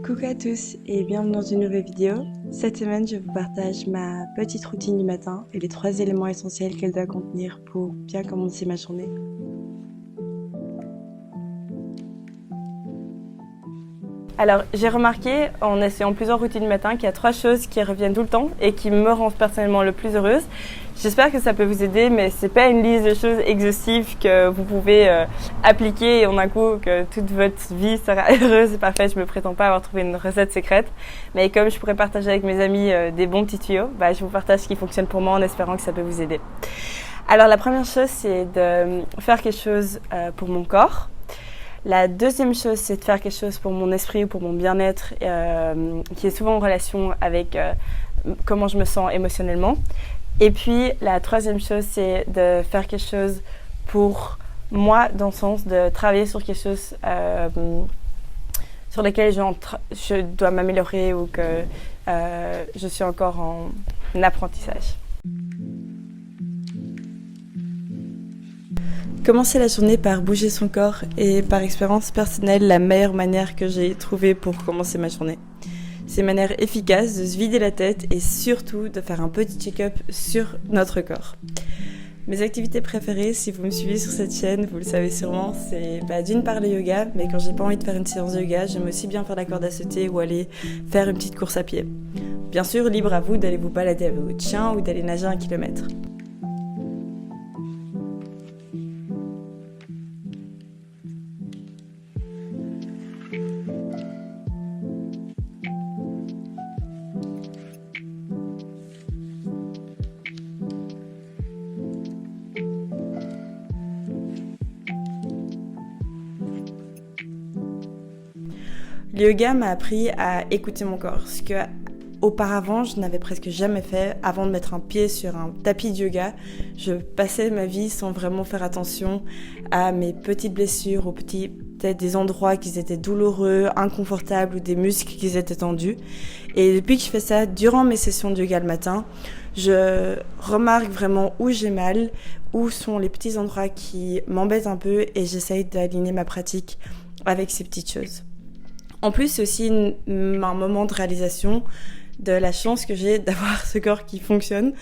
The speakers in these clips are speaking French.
Coucou à tous et bienvenue dans une nouvelle vidéo. Cette semaine, je vous partage ma petite routine du matin et les 3 éléments essentiels qu'elle doit contenir pour bien commencer ma journée. Alors, j'ai remarqué en essayant plusieurs routines du matin qu'il y a 3 choses qui reviennent tout le temps et qui me rendent personnellement le plus heureuse. J'espère que ça peut vous aider, mais c'est pas une liste de choses exhaustives que vous pouvez appliquer et en un coup que toute votre vie sera heureuse et parfaite. Je me prétends pas avoir trouvé une recette secrète, mais comme je pourrais partager avec mes amis des bons petits tuyaux, je vous partage ce qui fonctionne pour moi en espérant que ça peut vous aider. Alors, la première chose, c'est de faire quelque chose pour mon corps. La deuxième chose, c'est de faire quelque chose pour mon esprit ou pour mon bien-être, qui est souvent en relation avec comment je me sens émotionnellement. Et puis, la troisième chose, c'est de faire quelque chose pour moi, dans le sens de travailler sur quelque chose sur lequel je dois m'améliorer ou que je suis encore en apprentissage. Commencer la journée par bouger son corps est par expérience personnelle la meilleure manière que j'ai trouvée pour commencer ma journée. C'est une manière efficace de se vider la tête et surtout de faire un petit check-up sur notre corps. Mes activités préférées, si vous me suivez sur cette chaîne, vous le savez sûrement, c'est d'une part le yoga, mais quand j'ai pas envie de faire une séance de yoga, j'aime aussi bien faire la corde à sauter ou aller faire une petite course à pied. Bien sûr, libre à vous d'aller vous balader avec votre chien ou d'aller nager 1 kilomètre. Le yoga m'a appris à écouter mon corps, ce que auparavant je n'avais presque jamais fait. Avant de mettre un pied sur un tapis de yoga, je passais ma vie sans vraiment faire attention à mes petites blessures, peut-être des endroits qui étaient douloureux, inconfortables ou des muscles qui étaient tendus. Et depuis que je fais ça durant mes sessions de yoga le matin, je remarque vraiment où j'ai mal, où sont les petits endroits qui m'embêtent un peu et j'essaye d'aligner ma pratique avec ces petites choses. En plus, c'est aussi un moment de réalisation de la chance que j'ai d'avoir ce corps qui fonctionne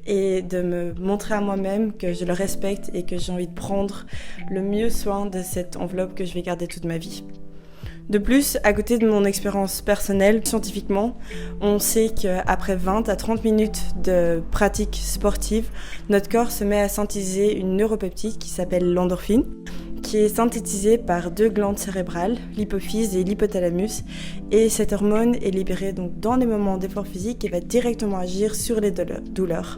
et de me montrer à moi-même que je le respecte et que j'ai envie de prendre le mieux soin de cette enveloppe que je vais garder toute ma vie. De plus, à côté de mon expérience personnelle, scientifiquement, on sait qu'après 20 à 30 minutes de pratique sportive, notre corps se met à synthétiser une neuropeptide qui s'appelle l'endorphine, qui est synthétisée par 2 glandes cérébrales, l'hypophyse et l'hypothalamus. Et cette hormone est libérée donc dans les moments d'effort physique et va directement agir sur les douleurs.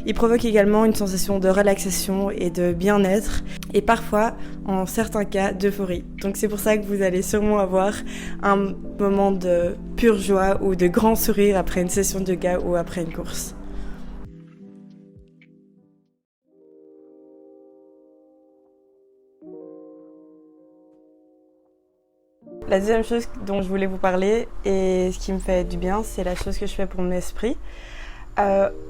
Il provoque également une sensation de relaxation et de bien-être et parfois, en certains cas, d'euphorie. Donc c'est pour ça que vous allez sûrement avoir un moment de pure joie ou de grand sourire après une session de yoga ou après une course. La deuxième chose dont je voulais vous parler et ce qui me fait du bien, c'est la chose que je fais pour mon esprit.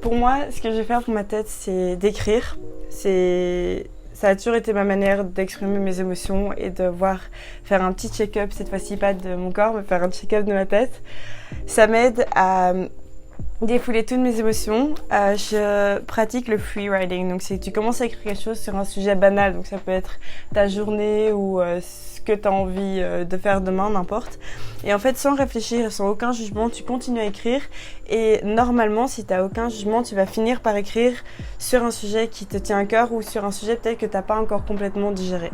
Pour moi, ce que je vais faire pour ma tête, c'est d'écrire. Ça a toujours été ma manière d'exprimer mes émotions et de faire un petit check-up, cette fois-ci pas de mon corps, mais faire un check-up de ma tête. Ça m'aide à défouler toutes mes émotions. Je pratique le free writing, donc c'est que tu commences à écrire quelque chose sur un sujet banal, donc ça peut être ta journée ou ce que tu as envie de faire demain, n'importe. Et en fait, sans réfléchir, sans aucun jugement, tu continues à écrire et normalement, si tu n'as aucun jugement, tu vas finir par écrire sur un sujet qui te tient à cœur ou sur un sujet peut-être que tu n'as pas encore complètement digéré.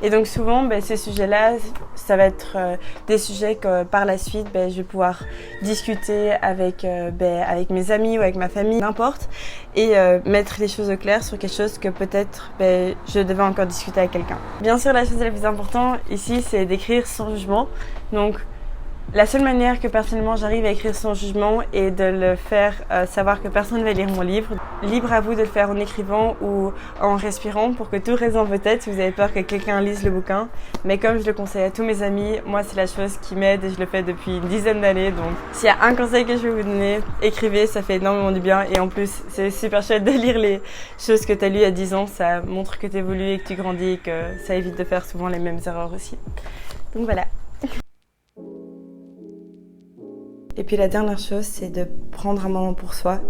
Et donc souvent, ces sujets-là, ça va être des sujets que par la suite, je vais pouvoir discuter avec mes amis ou avec ma famille, n'importe, et mettre les choses au clair sur quelque chose que peut-être je devais encore discuter avec quelqu'un. Bien sûr, la chose la plus importante ici, c'est d'écrire sans jugement. Donc, la seule manière que personnellement j'arrive à écrire sans jugement est de le faire savoir que personne ne va lire mon livre. Libre à vous de le faire en écrivant ou en respirant pour que tout reste dans vos têtes si vous avez peur que quelqu'un lise le bouquin. Mais comme je le conseille à tous mes amis, moi c'est la chose qui m'aide et je le fais depuis une dizaine d'années. Donc s'il y a un conseil que je vais vous donner, écrivez, ça fait énormément du bien. Et en plus, c'est super chouette de lire les choses que tu as lues à 10 ans. Ça montre que tu évolues et que tu grandis et que ça évite de faire souvent les mêmes erreurs aussi. Donc voilà. Et puis la dernière chose, c'est de prendre un moment pour soi.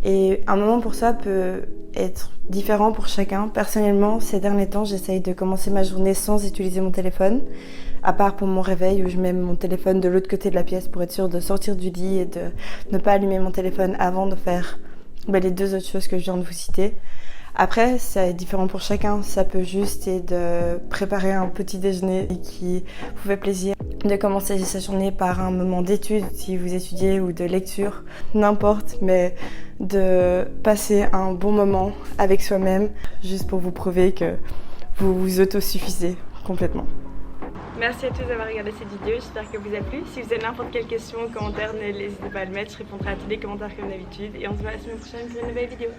Et un moment pour soi peut être différent pour chacun. Personnellement, ces derniers temps, j'essaye de commencer ma journée sans utiliser mon téléphone, à part pour mon réveil où je mets mon téléphone de l'autre côté de la pièce pour être sûre de sortir du lit et de ne pas allumer mon téléphone avant de faire les deux autres choses que je viens de vous citer. Après, c'est différent pour chacun. Ça peut juste être de préparer un petit déjeuner qui vous fait plaisir, de commencer sa journée par un moment d'étude si vous étudiez ou de lecture, n'importe, mais de passer un bon moment avec soi-même juste pour vous prouver que vous vous autosuffisez complètement. Merci à tous d'avoir regardé cette vidéo, j'espère que vous a plu. Si vous avez n'importe quelle question ou commentaire, n'hésitez pas à le mettre, je répondrai à tous les commentaires comme d'habitude et on se voit la semaine prochaine pour une nouvelle vidéo.